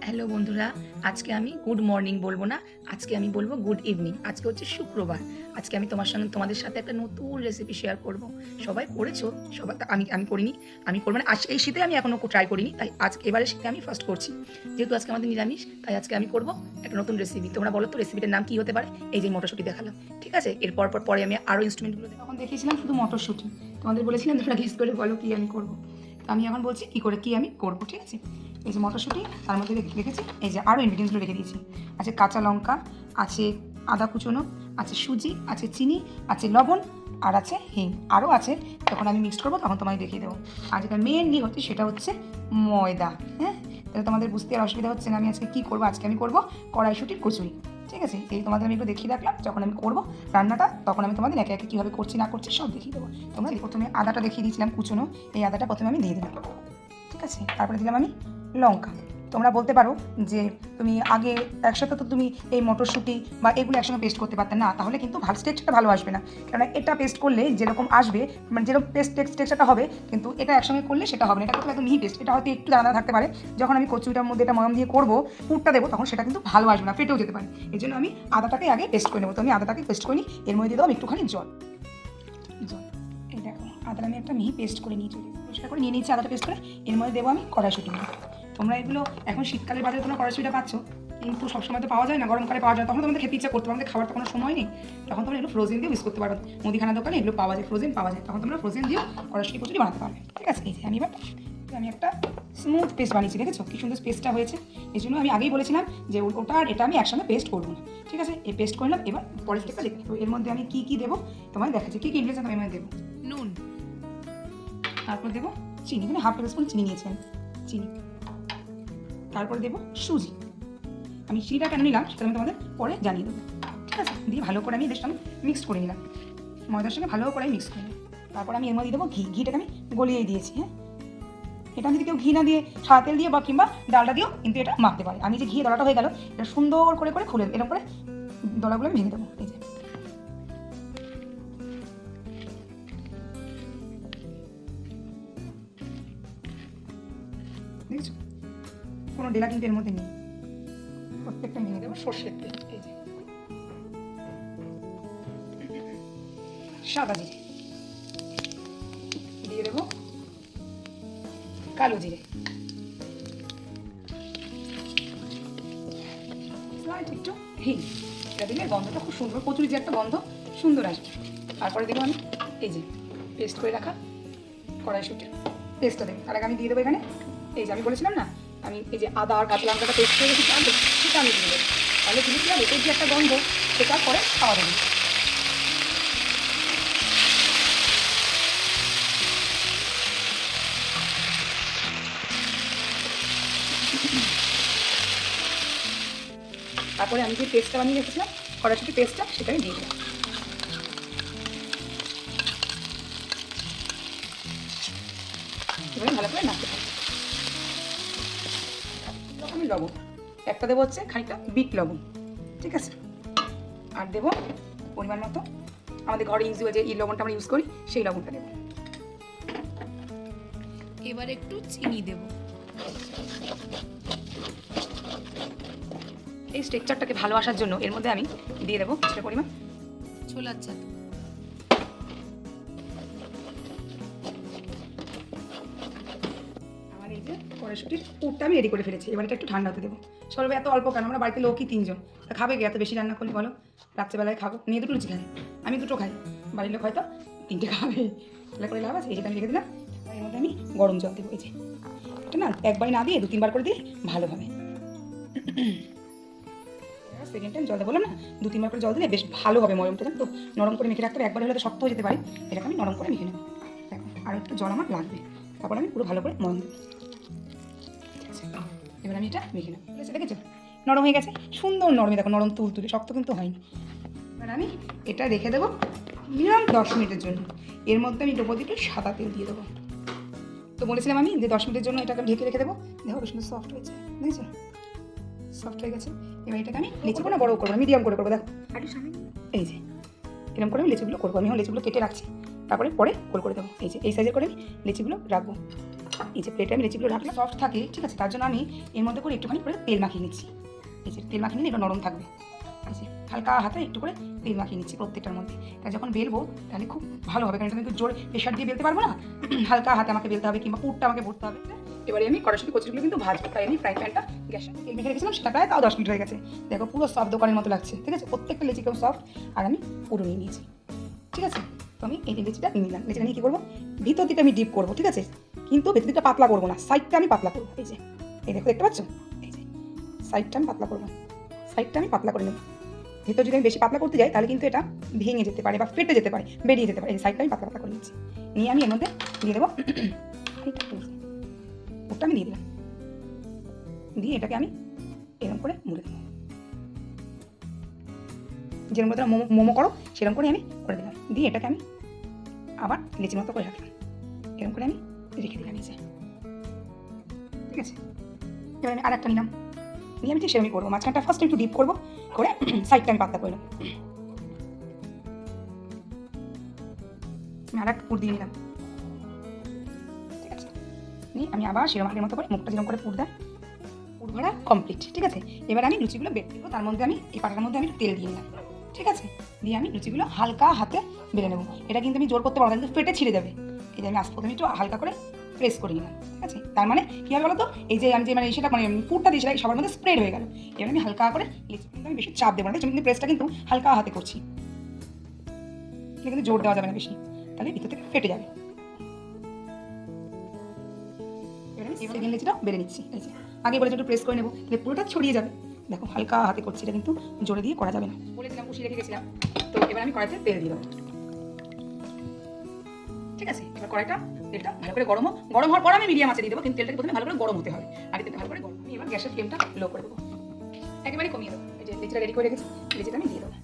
Hello বন্ধুরা, আজকে আমি গুড মর্নিং বলবো না, আজকে আমি বলবো গুড ইভিনিং। আজকে হচ্ছে শুক্রবার। আজকে আমি তোমাদের সাথে একটা নতুন রেসিপি শেয়ার করব। সবাই করেছো, সবাই আমি আমি করিনি, আমি করবো না। আজ এই শীতে আমি এখনও ট্রাই করিনি, তাই আজকে এবারে শীতে আমি ফার্স্ট করছি। যেহেতু আজকে আমাদের নিরামিষ, তাই আজকে আমি করবো একটা নতুন রেসিপি। তোমরা বলো তো রেসিপিটার নাম কী হতে পারে? এই যে মটরশুঁটি দেখালাম, ঠিক আছে? এরপর পরে আমি আরও ইনস্ট্রুমেন্টগুলো তখন দেখিয়েছিলাম শুধু মটরশুঁটি। তোমাদের বলেছিলাম তোমরা গেস করে বলো কী আমি করবো। তো আমি এখন বলছি কী আমি করবো, ঠিক আছে? এই যে মটরশুঁটি, তার মধ্যে রেখেছি এই যে আরও ইনগ্রিডিয়েন্টসগুলো রেখে দিয়েছি। আছে কাঁচা লঙ্কা, আছে আদা কুচোনো, আছে সুজি, আছে চিনি, আছে লবণ, আর আছে হিং, আরও আছে। যখন আমি মিক্সড করবো তখন তোমায় দেখিয়ে দেবো। আর যেটা মেনলি হচ্ছে সেটা হচ্ছে ময়দা। হ্যাঁ, তাহলে তোমাদের বুঝতে আর অসুবিধা হচ্ছে না আমি আজকে কী করবো। আজকে আমি করবো কড়াইশুঁটির কচুরি, ঠিক আছে? এই তোমাদের আমি একটু দেখিয়ে রাখলাম, যখন আমি করবো রান্নাটা তখন আমি তোমাদের একে একে কীভাবে করছি না করছি সব দেখিয়ে দেবো। তোমরা প্রথমে আদাটা দেখিয়ে দিয়েছিলাম কুচোনো, এই আদাটা প্রথমে আমি দিয়ে দিলাম, ঠিক আছে? তারপরে দিলাম আমি লঙ্কা। তোমরা বলতে পারো যে তুমি আগে একসাথে তো তুমি এই মটরশুঁটি বা এগুলো একসঙ্গে পেস্ট করতে পারতে না, তাহলে কিন্তু টেক্সচারটা ভালো আসবে না। কারণ এটা পেস্ট করলে যেরকম আসবে, মানে যেরকম টেক্সচারটা হবে, কিন্তু এটা একসঙ্গে করলে সেটা হবে না। এটা কিন্তু একদম মিহি পেস্ট, এটা হয়তো একটু দানা থাকতে পারে। যখন আমি কচুরিটার মধ্যে এটা ময়ম দিয়ে করবো, পুরটা দেবো, তখন সেটা কিন্তু ভালো আসবে না, ফেটেও যেতে পারে। এই জন্য আমি আদাটাকে আগে পেস্ট করে নেবো। তো আমি আদাটাকে পেস্ট করে নিই, এর মধ্যে দিয়ে দেবো একটুখানি জল। এই দেখো আদাটা আমি একটা মিহি পেস্ট করে নিয়ে চলি, পরিষ্কার করে নিয়ে নিচ্ছি আদাটা পেস্ট করে। এর মধ্যে দেবো আমি কড়াইশুঁটি। তোমরা এগুলো এখন শীতকালের বাজারে তোমরা কড়াইশুঁটিটা পাচ্ছ, কিন্তু সবসময় তো পাওয়া যায় না, গরমকালে পাওয়া যায়, তখন তোমাদের খেতে ইচ্ছা করতে, আমাদের খাবার তো কোনো সময় নেই। তখন তোমরা এগুলো ফ্রোজেন দিয়ে ইউজ করতে পারো। মুদিখানা দোকানে এগুলো পাওয়া যায়, ফ্রোজেন পাওয়া যায়, তখন তোমরা ফ্রোজেন দিয়েও কড়াইশুঁটি কচুরি বানাতে পারবে, ঠিক আছে? এই যে আমি একটা স্মুথ পেস্ট বানিয়েছি, দেখেছো কি সুন্দর পেস্টটা হয়েছে? এই জন্য আমি আগেই বলেছিলাম যে ওটা আর এটা আমি একসঙ্গে পেস্ট করবো না, ঠিক আছে? এই পেস্ট করলাম। এবার পরের স্টেপটা দেখি তো এর মধ্যে আমি কী দেবো তোমায় দেখাচ্ছি। কী ইনগ্রিডিয়েন্টস আমি এর মধ্যে দেবো: নুন, তারপর দেবো চিনি, মানে হাফ টেবিল স্পুন চিনি নিয়েছি আমি, চিনি। তারপর দেবো সুজি। আমি চিনিটা কেন নিলাম সেটা আমি তোমাদের পরে জানিয়ে দেবো, ঠিক আছে? দিয়ে ভালো করে আমি বেশটা মিক্সড করে নিলাম, ময়দার সঙ্গে ভালো করে মিক্স করে নিলাম। তারপর আমি এর মধ্যে দেবো ঘি। ঘিটাকে আমি গলিয়েই দিয়েছি। হ্যাঁ, এটা যদি কেউ ঘি না দিয়ে সাদা তেল দিয়ে বা কিংবা ডালটা দিয়েও কিন্তু এটা মাখতে পারে। আমি যে ঘি দলাটা হয়ে গেল, এটা সুন্দর করে খুলে এরকম করে দলাগুলো আমি ভেঙে দেবো। এই যে দেখছো, কোনো ডেলা কিন্তু এর মধ্যে নেই, প্রত্যেকটা ভেঙে দেবো। সর্ষের তেল, এই যে সাদা জিরে দিয়ে দেবো, কালো জিরে, একটু হিং। এটা দিলে গন্ধটা খুব সুন্দর, কচুরি যে একটা গন্ধ সুন্দর আসবে। তারপরে দেবো আমি এই যে পেস্ট করে রাখা কড়াইশুঁটি পেস্টটা দেবো। তার আগে আমি দিয়ে দেবো এখানে এই যে আমি বলেছিলাম না, আমি এই যে আদা আর কাঁচা লঙ্কাটা পেস্ট করে রেখেছি আগে, সেটা আমি দিয়ে দেবো। তাহলে দিলে কি হবে, এর যে একটা গন্ধ সেটা পরে খাওয়া দেবে। তারপরে আমি যে পেস্টটা বানিয়ে রেখেছিলাম কড়াইশুঁটি পেস্টটা, সেটা আমি দিয়ে দিলাম। এবারে ভালো করে নাড়তে থাকবো। আমি লবণ একটা দেবো, হচ্ছে খানিকটা বিট লবণ, ঠিক আছে? আর দেবো পরিমাণ মতো আমাদের ঘরে ইউজ যে এই লবণটা আমরা ইউজ করি সেই লবণটা দেবো। এবার একটু চিনি দেব। এই স্ট্রাকচারটাকে ভালো আসার জন্য এর মধ্যে আমি দিয়ে দেবো কিছুটা পরিমাণ ছোলার চাল। আমার এই যে কড়াইশুঁটির পুরটা আমি রেডি করে ফেলেছি। এবার এটা একটু ঠান্ডা হতে দেবো। সরবে এত অল্প কেন, আমরা বাড়িতে লোকই 3 জন, তা খাবে কি এত বেশি রান্না করলে বলো? রাত্রেবেলায় খাবো, মেয়ে দুটো লুচি খাই, আমি দুটো খাই, বাড়ির লোক হয়তো 3টে খাবে, তাহলে করে লাভ আছে। এই যেটা আমি রেখে দিলাম, এর মধ্যে আমি গরম জল দেবো। এই যে এটা না একবারই না দিয়ে 2-3 বার করে দিলে ভালো হবে। সেকেন্ড টাইম জল দেবো না, 2-3 বার করে জল দিলে বেশ ভালো হবে। ময়মটা জানো তো নরম করে মেখে রাখতে হবে, একবার হলে তো শক্ত হয়ে যেতে পারে। এটাকে আমি নরম করে মেখে নেবো। দেখো আর একটু জল আমার লাগবে, তারপর আমি পুরো ভালো করে ময়ম দেবো। এবার আমি এটা মেখে নেবো। দেখেছো নরম হয়ে গেছে, সুন্দর নরমে, দেখো নরম তুলতুলে, শক্ত কিন্তু হয়নি। এবার আমি এটা রেখে দেবো মিনিমাম 10 মিনিটের জন্য। এর মধ্যে আমি ডোবো দিয়ে সাদা তেল দিয়ে দেবো। তো বলেছিলাম আমি যে 10 মিনিটের জন্য এটাকে ঢেকে রেখে দেবো। দেখো সুন্দর সফট হয়েছে, দেখেছো সফট হয়ে গেছে। এবার এটাকে আমি লিচুগুলো না বড় করবো, মিডিয়াম করে করবো। দেখো এই যে এরকম করে আমি লিচুগুলো করবো। আমি লিচুগুলো কেটে রাখছি, তারপরে পরে গোল করে দেবো। এই যে এই সাইজের করে আমি লিচিগুলো রাখবো। এই যে প্লেটে আমি লেচিগুলো রাখলে সফট থাকে, ঠিক আছে, তার জন্য আমি এর মধ্যে করে একটুখানি করে তেল মাখিয়ে নিচ্ছি। এই যে তেল মাখিয়ে নিলে এটা নরম থাকবে। এই যে হালকা হাতে একটু করে তেল মাখিয়ে নিচ্ছি প্রত্যেকটার মধ্যে। তাই যখন বেলবো তাহলে খুব ভালো হবে, কারণ এটা আমি জোরে প্রেশার দিয়ে বেলতে পারবো না, হালকা হাতে আমাকে বেলতে হবে, কিংবা পুরটা আমাকে ভরতে হবে। এবারে আমি কড়াইশুঁটি কচুরিগুলো কিন্তু ভাজবো, তাই আমি ফ্রাই প্যানটা গ্যাসে তেল মেখে রেখেছিলাম, সেটা প্রায় তাও 10 মিনিট হয়ে গেছে। দেখো পুরো সফট দোকানের মতো লাগছে, ঠিক আছে, প্রত্যেকটা লেচি কেউ সফট। আর আমি পুরো নিয়ে নিয়েছি, ঠিক আছে। তো আমি এই লেচিটা নিয়ে নিলাম। লেচিটা নিয়ে কী করবো, ভিতর দিকে আমি ডিপ করবো, ঠিক আছে, কিন্তু ভেতর দিকটা পাতলা করবো না, সাইডটা আমি পাতলা করবো। এই যে এই দেখো, দেখতে পাচ্ছ, এই যে সাইডটা আমি পাতলা করবো, সাইডটা আমি পাতলা করে নেবো। ভেতর যদি আমি বেশি পাতলা করতে যাই তাহলে কিন্তু এটা ভেঙে যেতে পারে বা ফেটে যেতে পারে, বেরিয়ে যেতে পারে। এই সাইডটা আমি পাতলা পাতলা করে নিচ্ছি, নিয়ে আমি এর মধ্যে দিয়ে দেবো ওটা আমি দিয়ে দিলাম, দিয়ে এটাকে আমি এরকম করে মুড়ে দেবো। যেরকম করে মোমো মোমো করো সেরকম করে আমি করে দিলাম, দিয়ে এটাকে আমি আবার লেচির মতো করে রাখলাম, এরকম করে আমি রেখে দিলাম নিচে, ঠিক আছে। এবার আমি আর একটা নিলাম, নিয়ে আমি ঠিক সেরকমই করবো। মাঝখানটা ফার্স্ট একটু ডিপ করবো, করে সাইডটা আমি পাতলা করে নেবো। আমি আর একটা পুর দিয়ে নিলাম, ঠিক আছে, নিয়ে আমি আবার সেরকম আগের মতো করে মুখটা যেরকম করে পুর দেয়, পুর ভরা কমপ্লিট, ঠিক আছে। এবার আমি লুচিগুলো বের দেবো, তার মধ্যে আমি এই পাটার মধ্যে আমি একটু তেল দিয়ে নিলাম, ঠিক আছে, দিয়ে আমি লুচিগুলো হালকা হাতে বেলে নেবো। এটা কিন্তু আমি জোর করতে পারবো না, কিন্তু ফেটে ছিঁড়ে যাবে। এই যে আমি আজ প্রথমে একটু হালকা করে প্রেস করে নিলাম, ঠিক আছে। তার মানে কী হবে বলো তো, এই যে আমি যে মানে সেটা মানে পুরটা দিয়ে সেটা সবার মধ্যে স্প্রেড হয়ে গেল। এবার আমি হালকা করে লিচি, কিন্তু আমি বেশি চাপ দেবো না, কিন্তু প্রেসটা কিন্তু হালকা হাতে করছি, এটা কিন্তু জোর দেওয়া যাবে না বেশি, তাহলে ভিতর থেকে ফেটে যাবে। এবার আমি সেকেন্ড লিচিটা বেড়ে নিচ্ছি। এই যে আগে বলেছি একটু প্রেস করে নেবো, তাহলে পুরোটা ছড়িয়ে যাবে। দেখো হালকা হাতে করছি, এটা কিন্তু জোরে দিয়ে করা যাবে না, বলেছিলাম কষিয়ে রেখে গেছিলাম। তো এবার আমি কড়াইতে তেল দিয়ে দেবো, ঠিক আছে। এবার কড়াইটা তেলটা ভালো করে গরম হওয়ার পর আমি মিডিয়াম আঁচে দিয়ে দেবো, কিন্তু তেলটাকে প্রথমে ভালো করে গরম হতে হবে, আগে তেলটা ভালো করে গরম। আমি এবার গ্যাসের ফ্লেমটা লো করে দেবো, একেবারে কমিয়ে দেবো। এই যে লেচিটা রেডি করে রেখেছি, লেচিটা আমি দিয়ে দেবো।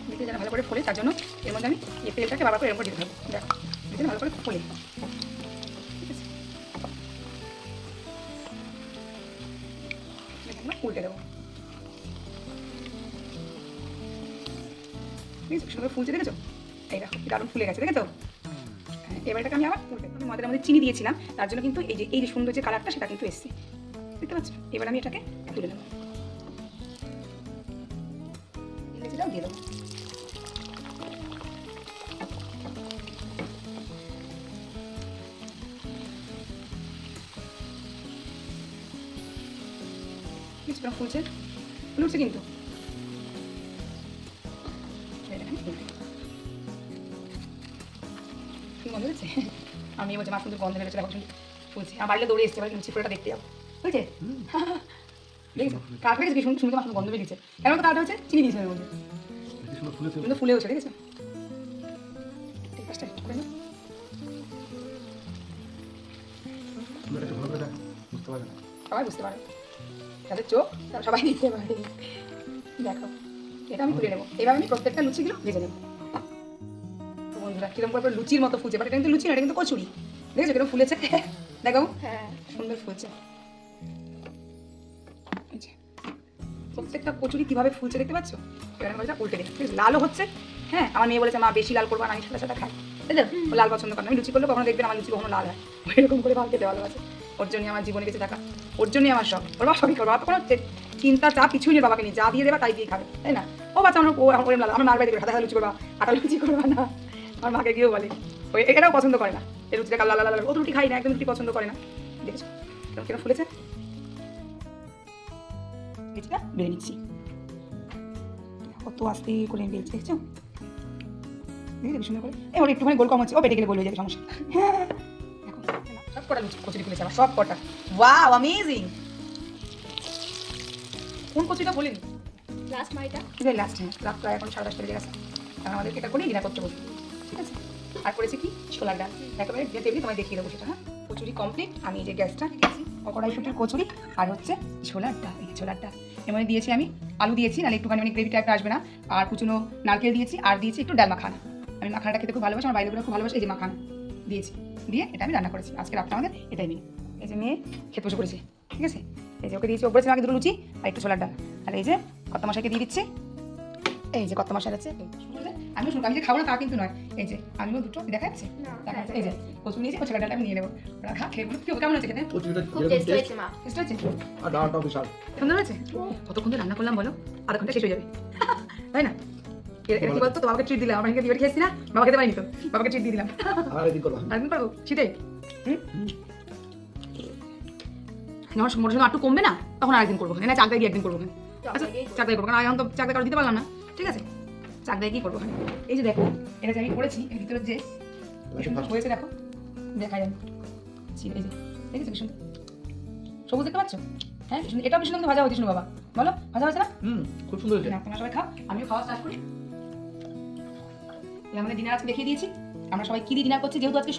লেচি যেন ভালো করে ফোলে, তার জন্য এর মধ্যে আমি এই তেলটাকে বারবার করে এরকম দিতে হবে। দেখো লেচি ভালো করে ফোলে, ঠিক আছে। উল্টে দেবো, সুন্দর ফুলছে, দেখেছো? এই দেখো দারুণ ফুলে গেছে, দেখেছো? হ্যাঁ, এবার এটাকে আমি আবার উল্টে, আমি মদের মধ্যে চিনি দিয়েছিলাম, তার জন্য কিন্তু এই যে সুন্দর যে কালারটা সেটা কিন্তু এসছে, দেখতে পাচ্ছ? এবার আমি এটাকে তুলে নেবো, লেচিটাও দিয়ে দেবো। কিছুটা ফুলছে, ফুলছে কিন্তু মনে হচ্ছে আমি বলছি মাছ কিন্তু গন্ধ বেরোচ্ছে, দেখো ফুলছে। আমার বাড়িতে দৌড়ে এসছে, এবার লুচি পুরোটা দেখতে যাবো, বুঝছে? দেখেছো কাঠ হয়ে গেছে, শুনতে মাছ গন্ধ বেরিয়েছে, এখন তো কাঠ হচ্ছে চিনি দিয়েছে ওর মধ্যে, কিন্তু ফুলেওছে, দেখেছো? ঠিক আছে, সবাই বুঝতে পারে, তাদের চোখ তারা সবাই দেখতে পারে। দেখো এটা আমি তুলে নেবো, এবার আমি প্রত্যেকটা লুচিগুলো ভেজে নেবো। বন্ধুরা কিরকম করে লুচির মতো ফুলছে, বাট এটা কিন্তু লুচি না, এটা কিন্তু কচুরি, দেখেছো কিরকম ফুলেছে? দেখো হ্যাঁ সুন্দর ফুলছে, প্রত্যেকটা কচুরি কিভাবে ফুলছে দেখতে পাচ্ছ? এবার আমি উল্টে দিই, ঠিক আছে, লালও হচ্ছে। হ্যাঁ আমার মেয়ে বলেছে মা বেশি লাল করবো না, আমি সাদা সাদা খাই, তাই তো? ও লাল পছন্দ করে না, আমি লুচি করলে কখনো দেখবেন আমার লুচি কখনো লাল হয়, এরকম করে ভালো খেতে ভালোবাসে। ওর জন্যই আমার জীবনে বেঁচে থাকা, ওর জন্যই আমার সব। ওর বাবা সবই করবো, আর কোনো চিন্তা চাপ কিছুই নেই, বাবাকে নিয়ে যা দিয়ে দেবা তাই দিয়ে খাবে, তাই না? ও বাচ্চা আমার ও এখন লাল, আমার মার বাড়ি সাদা লুচি করবা, আটা লুচি করবা না, আমার মাকে গিয়েও বলে ওই এটাও পছন্দ করে না, এই লুচিটা কাল লাল লাল, ও রুটি খাই না, একদম রুটি পছন্দ করে না। দেখেছো কেন ফুলেছে? লুচিটা বেড়ে নিচ্ছি, কত আস্তে করে বেড়েছে, দেখছো? দেখি সুন্দর করে, ওর একটুখানি গোল কম হচ্ছে, ও পেটে গেলে গোল হয়ে যাবে, সমস্যা। হ্যাঁ দেখো সব কটা লুচি কচুরি ফুলেছে আমার, সব কটা। Wow amazing! কোন কচুরিটা বলিনি? লাস্ট মাইটা এটাই লাস্ট, হ্যাঁ রাত প্রায় এখন 10:30 বেজে গেছে, কারণ আমাদেরকে এটা করে ডিনার করতে বলছি, ঠিক আছে। আর করেছি কি ছোলার ডাল, একেবারে যে টেবিলে তোমায় দেখিয়ে দেবো সেটা। হ্যাঁ কচুরি কমপ্লিট, আমি এই যে গ্যাসটা রেখেছি, কড়াইশুঁটির কচুরি আর হচ্ছে ছোলার ডাল। এই ছোলার ডাল এর মধ্যে দিয়েছি আমি আলু দিয়েছি, নাহলে একটুখানি মানে গ্রেভি টাইপটা আসবে না, আর কুচুনো নারকেল দিয়েছি, আর দিয়েছি একটু ডাল মাখানা। আমি মাখানাটা খেতে খুব ভালোবাসি, আমার বাইরেগুলো খুব ভালোবাসি, এই যে মাখানা দিয়েছি, দিয়ে এটা আমি রান্না করেছি আজকে রাতটা আমাদের এটাই মেয়ে। এই যে মেয়ে খেতে বসে পড়েছে, ঠিক আছে। এই যে ওকে দিয়েছি, ও বলেছে আমাকে দুটো লুচি আর একটু ছোলার ডাল, আর এই যে কত মশাইকে দিয়ে দিচ্ছি এই যে কত মশলা আছে আমিও শুনবো, আমি যে খাবো না তা কিন্তু নয়। এই যে আমিও দুটো দেখা যাচ্ছে, দেখা যাচ্ছে। এই যে কচু নিয়েছি, কচু কাটাটা আমি নিয়ে নেবো। ওরা খা, খেয়ে বলো কেমন হচ্ছে খেতে? কচুটা খুব যেরকম টেস্ট টেস্ট হয়েছে মা। টেস্ট হয়েছে? আর ডালটাও বিশাল। সুন্দর হয়েছে? কতক্ষণ ধরে রান্না করলাম বলো? আধা ঘন্টা শেষ হয়ে যাবে, তাই না? এটা কি বলতো, তোমাকে ট্রিট দিলাম, আমি বিয়ে খেয়েছি না, বাবা খেতে পারিনি তো, বাবাকে ট্রিট দিয়ে দিলাম। আর এদিক করবা। আরেকদিন পারবো শীতে? যখন মোটামুটি একটু কমবে না তখন আরেকদিন করবো, না চাকদায় গিয়ে একদিন করবো। আচ্ছা চাকদায় করবো, কারণ এখন তো চাকদা কারো দিতে পারলাম না, ঠিক আছে? চাকদায় কি করবো? এই যে দেখো, এটা যে আমি করেছি এর ভিতরে যে কি সুন্দর হয়েছে দেখো, দেখাই আমি। এই যে দেখেছো কি সুন্দর সবুজ দেখতে পাচ্ছ? হ্যাঁ কি সুন্দর, এটাও কি সুন্দর কিন্তু ভাজা হয়েছে শুনো বাবা, বলো ভাজা হয়েছে না? খুব সুন্দর হয়েছে। না তোমরা সবাই খাও, আমিও খাওয়া স্টার্ট করি। আমাদের ডিনার আজকে দেখিয়ে দিয়েছি আমরা সবাই কি দিয়ে ডিনার করছি। যেহেতু আজকে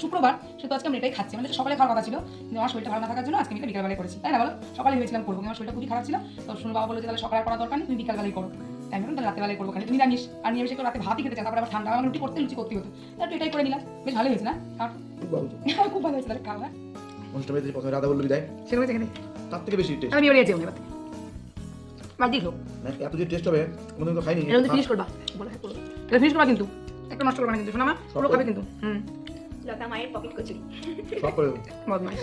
শুক্রবার, সেহেতু আজকে আমরা এটাই খাচ্ছি। আমাদের সকালে খাওয়ার কথা ছিল, কিন্তু আমার শরীরটা ভালো না থাকার জন্য আজকে আমি এটা বিকালবেলায় করেছি, তাই না বলো? সকালে ভেবেছিলাম করবো, আমার শরীরটা খুবই খারাপ ছিল। তো শুনে বাবা বললো যে তাহলে সকালে করা দরকার নেই, তুমি বিকালবেলায় করো। তাই আমি তাহলে রাতেবেলায় করবো, খালি তুমি নিরামিষ, আর নিরামিষ একটু রাতে ভাতই খেতে চাই, তারপরে আবার ঠান্ডা আমার রুটি করতে লুচি করতে হতো, তাই এটাই করে নিলাম। বেশ ভালো হয়েছে না? খুব ভালো হয়েছে। খুব ভালো হয়েছে, তাহলে খাওয়া অনুষ্ঠানে যে প্রথমে রাধা বললো বিদায়, সেরকম হয়েছে এখানে। তার থেকে বেশি টেস্ট। আমি বেরিয়ে যাবো এবার, বাদ দিয়ে খাও। এত যে টেস্ট হবে কোনোদিন তো খাইনি। এটা কিন্তু ফিনিশ করবা, বলো হ্যাঁ করবো, এটা ফিনিশ করবা কিন্তু একটা নষ্ট করবা না কিন্তু, শোনা মা পুরো খাবে কিন্তু। লতা মায়ের পকেট কচুরি। সব করে দেবো। বদমাইশ।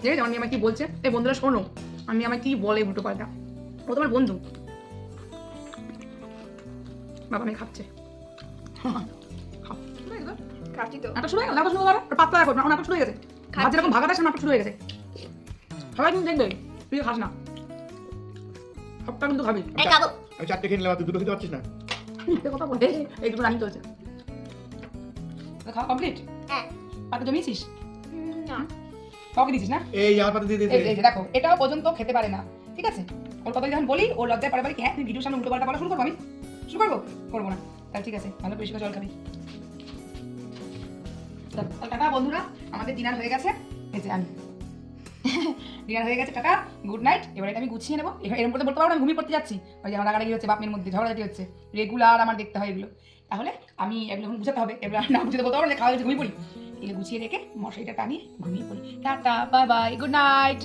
ঠিক আছে, আমি আমার কি বলছে এই বন্ধুরা শোনো, আমি আমার কি বলে উল্টো পাল্টা, ও তোমার বন্ধু। বাবা আমি খাচ্ছে, খাও। খাচ্ছি তো। নাটক শুরু হয়ে গেল, নাটক শুরু করো, পাতলা রাখো, নাটক শুরু হয়ে গেছে। ভাত যেরকম ভাগাটা সে নাটক শুরু হয়ে গেছে। সবাই কিন্তু দেখবে, তুই খাস না, সবটা কিন্তু খাবি। এই খাবো। আমি চারটে খেয়ে নিলাম, তুই দুটো খেতে পারছিস না। মিথ্যে কথা বলে, এই দুটো রানিং চলছে। তো খাওয়া কমপ্লিট? হ্যাঁ। পাতে জমিয়েছিস? না। কাউকে দিছিস না? এই আমার পাতে দিয়ে এই দিয়েছে। যে দেখো, এটাও পর্যন্ত খেতে পারে না, ঠিক আছে? ওর কথা যখন বলি ওর লজ্জায় পারে কি, হ্যাঁ তুমি ভিডিওর সামনে উল্টো পাল্টা বলা শুরু করবো, আমি শুরু করবো? করবো না, তাহলে ঠিক আছে, ভালো বেশি করে জল খাবি। টাটা বন্ধুরা, আমাদের ডিনার হয়ে গেছে। এই যে আমি ডিনার হয়ে গেছে, টাটা, গুড নাইট। এবার এটা আমি গুছিয়ে নেবো। এরকম করতে বলতে পারবো না আমি ঘুমিয়ে পড়তে যাচ্ছি, ওই যে আমার রাগারাগি হচ্ছে, বাপ মেয়ের মধ্যে ঝগড়াঝাটি হচ্ছে, রেগুলার আমার দেখতে হয় এগুলো। তাহলে আমি এগুলো এখন গুছাতে হবে, এগুলো না গুছাতে বলতে পারবো না, খাওয়া হয়েছে ঘুমিয়ে পড়ি। এগুলো গুছিয়ে রেখে মশারিটা টানিয়ে ঘুমিয়ে পড়ি। Tata, bye bye, good night.